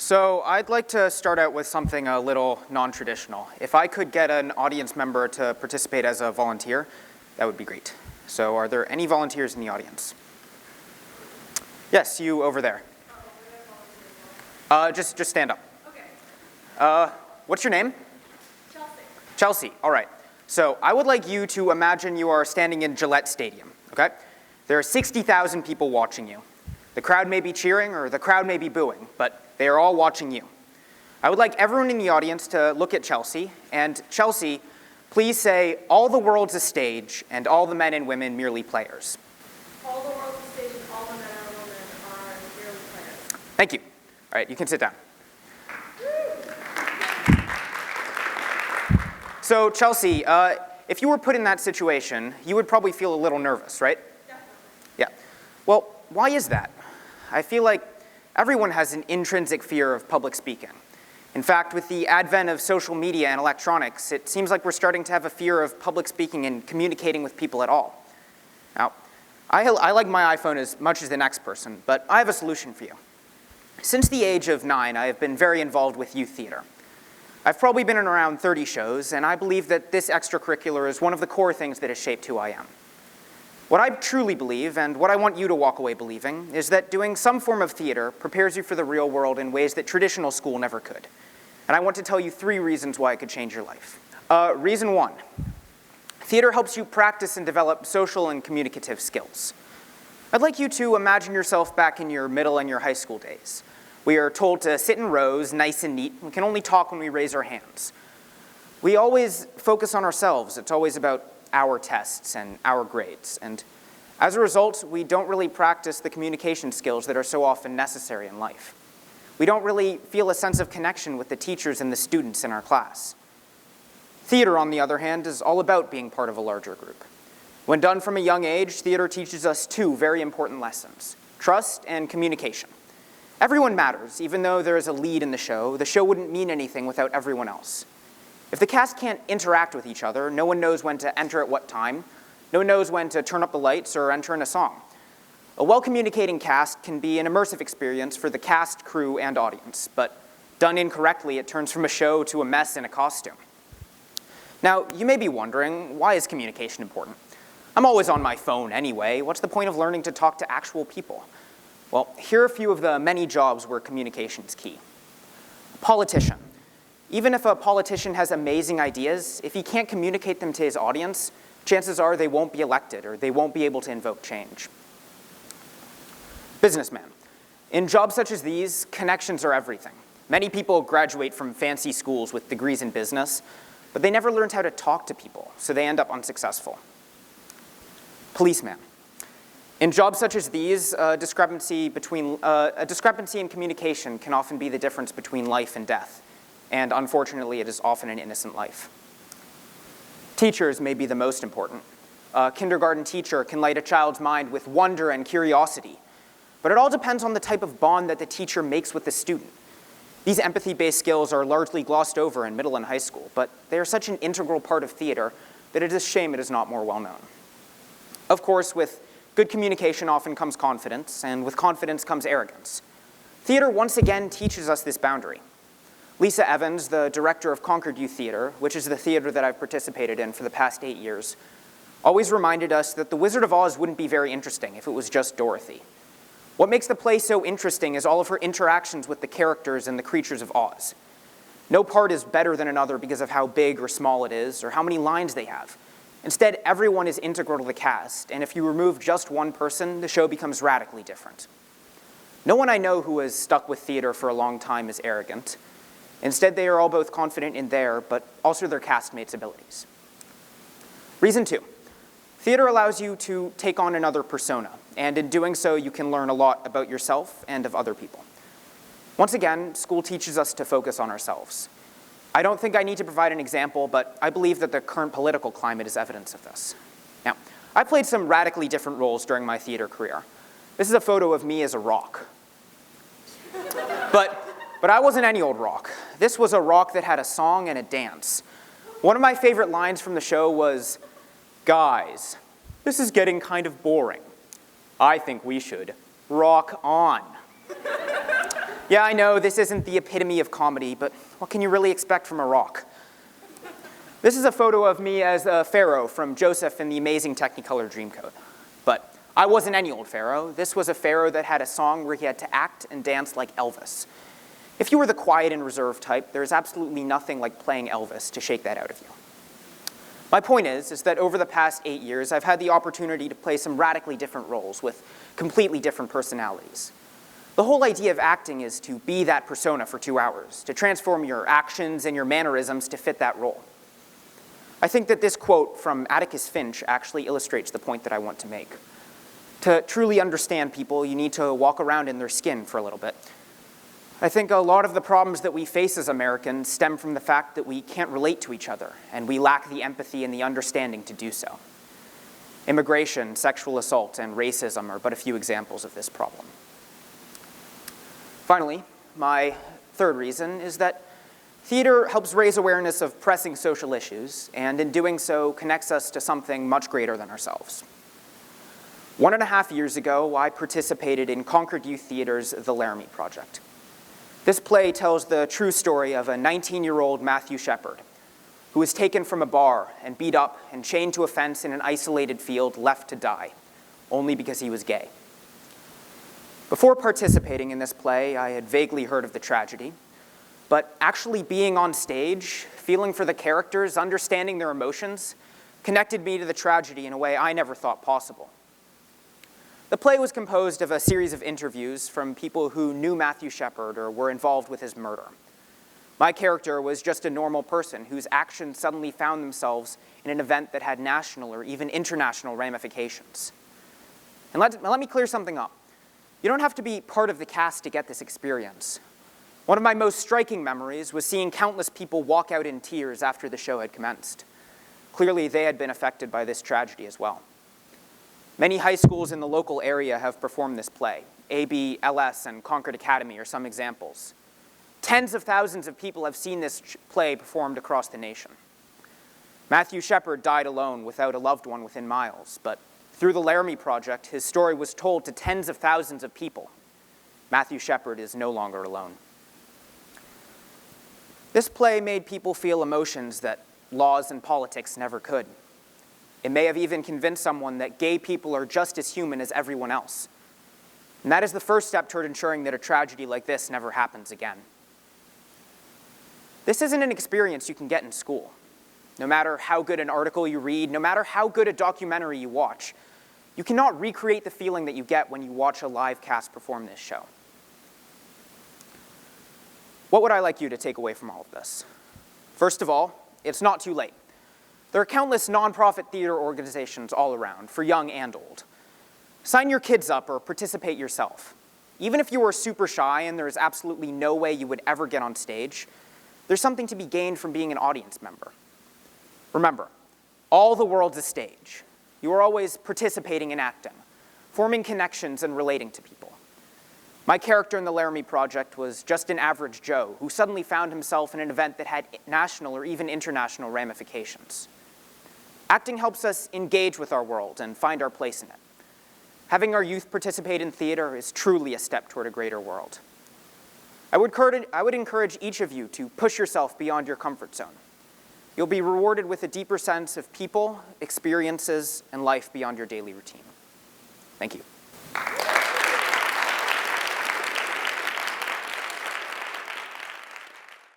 So I'd like to start out with something a little non-traditional. If I could get an audience member to participate as a volunteer, that would be great. So are there any volunteers in the audience? Yes, you over there. Just stand up. Okay. What's your name? Chelsea. Chelsea, all right. So I would like you to imagine you are standing in Gillette Stadium, okay? There are 60,000 people watching you. The crowd may be cheering or the crowd may be booing, but they are all watching you. I would like everyone in the audience to look at Chelsea, and Chelsea, please say, "All the world's a stage, and all the men and women merely players." All the world's a stage and all the men and women are merely players. Thank you. All right, you can sit down. So Chelsea, if you were put in that situation, you would probably feel a little nervous, right? Definitely. Yeah. Well, why is that? I feel like everyone has an intrinsic fear of public speaking. In fact, with the advent of social media and electronics, it seems like we're starting to have a fear of public speaking and communicating with people at all. Now, I like my iPhone as much as the next person, but I have a solution for you. Since the age of 9, I have been very involved with youth theater. I've probably been in around 30 shows, and I believe that this extracurricular is one of the core things that has shaped who I am. What I truly believe, and what I want you to walk away believing, is that doing some form of theater prepares you for the real world in ways that traditional school never could. And I want to tell you 3 reasons why it could change your life. Reason 1, theater helps you practice and develop social and communicative skills. I'd like you to imagine yourself back in your middle and your high school days. We are told to sit in rows, nice and neat. We can only talk when we raise our hands. We always focus on ourselves. It's always about our tests and our grades. And as a result, we don't really practice the communication skills that are so often necessary in life. We don't really feel a sense of connection with the teachers and the students in our class. Theater, on the other hand, is all about being part of a larger group. When done from a young age, theater teaches us 2 very important lessons: trust and communication. Everyone matters. Even though there is a lead in the show wouldn't mean anything without everyone else. If the cast can't interact with each other, no one knows when to enter at what time, no one knows when to turn up the lights or enter in a song. A well-communicating cast can be an immersive experience for the cast, crew, and audience, but done incorrectly, it turns from a show to a mess in a costume. Now, you may be wondering, why is communication important? I'm always on my phone anyway. What's the point of learning to talk to actual people? Well, here are a few of the many jobs where communication is key. Politician. Even if a politician has amazing ideas, if he can't communicate them to his audience, chances are they won't be elected or they won't be able to invoke change. Businessman. In jobs such as these, connections are everything. Many people graduate from fancy schools with degrees in business, but they never learned how to talk to people, so they end up unsuccessful. Policeman. In jobs such as these, a discrepancy in communication can often be the difference between life and death, and unfortunately, it is often an innocent life. Teachers may be the most important. A kindergarten teacher can light a child's mind with wonder and curiosity, but it all depends on the type of bond that the teacher makes with the student. These empathy-based skills are largely glossed over in middle and high school, but they are such an integral part of theater that it is a shame it is not more well known. Of course, with good communication often comes confidence, and with confidence comes arrogance. Theater once again teaches us this boundary. Lisa Evans, the director of Concord Youth Theater, which is the theater that I've participated in for the past 8 years, always reminded us that The Wizard of Oz wouldn't be very interesting if it was just Dorothy. What makes the play so interesting is all of her interactions with the characters and the creatures of Oz. No part is better than another because of how big or small it is, or how many lines they have. Instead, everyone is integral to the cast, and if you remove just one person, the show becomes radically different. No one I know who has stuck with theater for a long time is arrogant. Instead, they are all both confident in their, but also their castmates' abilities. Reason 2, theater allows you to take on another persona, and in doing so, you can learn a lot about yourself and of other people. Once again, school teaches us to focus on ourselves. I don't think I need to provide an example, but I believe that the current political climate is evidence of this. Now, I played some radically different roles during my theater career. This is a photo of me as a rock. But I wasn't any old rock. This was a rock that had a song and a dance. One of my favorite lines from the show was, "Guys, this is getting kind of boring. I think we should rock on." Yeah, I know this isn't the epitome of comedy, but what can you really expect from a rock? This is a photo of me as a pharaoh from Joseph in the Amazing Technicolor Dreamcoat. But I wasn't any old pharaoh. This was a pharaoh that had a song where he had to act and dance like Elvis. If you were the quiet and reserved type, there's absolutely nothing like playing Elvis to shake that out of you. My point is that over the past 8 years, I've had the opportunity to play some radically different roles with completely different personalities. The whole idea of acting is to be that persona for 2 hours, to transform your actions and your mannerisms to fit that role. I think that this quote from Atticus Finch actually illustrates the point that I want to make. To truly understand people, you need to walk around in their skin for a little bit. I think a lot of the problems that we face as Americans stem from the fact that we can't relate to each other, and we lack the empathy and the understanding to do so. Immigration, sexual assault, and racism are but a few examples of this problem. Finally, my third reason is that theater helps raise awareness of pressing social issues, and in doing so, connects us to something much greater than ourselves. 1.5 years ago, I participated in Concord Youth Theater's The Laramie Project. This play tells the true story of a 19-year-old Matthew Shepard, who was taken from a bar and beat up and chained to a fence in an isolated field, left to die, only because he was gay. Before participating in this play, I had vaguely heard of the tragedy, but actually being on stage, feeling for the characters, understanding their emotions, connected me to the tragedy in a way I never thought possible. The play was composed of a series of interviews from people who knew Matthew Shepard or were involved with his murder. My character was just a normal person whose actions suddenly found themselves in an event that had national or even international ramifications. And let me clear something up. You don't have to be part of the cast to get this experience. One of my most striking memories was seeing countless people walk out in tears after the show had commenced. Clearly, they had been affected by this tragedy as well. Many high schools in the local area have performed this play. AB, LS, and Concord Academy are some examples. Tens of thousands of people have seen this play performed across the nation. Matthew Shepard died alone without a loved one within miles, but through the Laramie Project, his story was told to tens of thousands of people. Matthew Shepard is no longer alone. This play made people feel emotions that laws and politics never could. It may have even convinced someone that gay people are just as human as everyone else. And that is the first step toward ensuring that a tragedy like this never happens again. This isn't an experience you can get in school. No matter how good an article you read, no matter how good a documentary you watch, you cannot recreate the feeling that you get when you watch a live cast perform this show. What would I like you to take away from all of this? First of all, it's not too late. There are countless nonprofit theater organizations all around, for young and old. Sign your kids up or participate yourself. Even if you are super shy and there is absolutely no way you would ever get on stage, there's something to be gained from being an audience member. Remember, all the world's a stage. You are always participating in acting, forming connections and relating to people. My character in the Laramie Project was just an average Joe who suddenly found himself in an event that had national or even international ramifications. Acting helps us engage with our world and find our place in it. Having our youth participate in theater is truly a step toward a greater world. I would encourage each of you to push yourself beyond your comfort zone. You'll be rewarded with a deeper sense of people, experiences, and life beyond your daily routine. Thank you.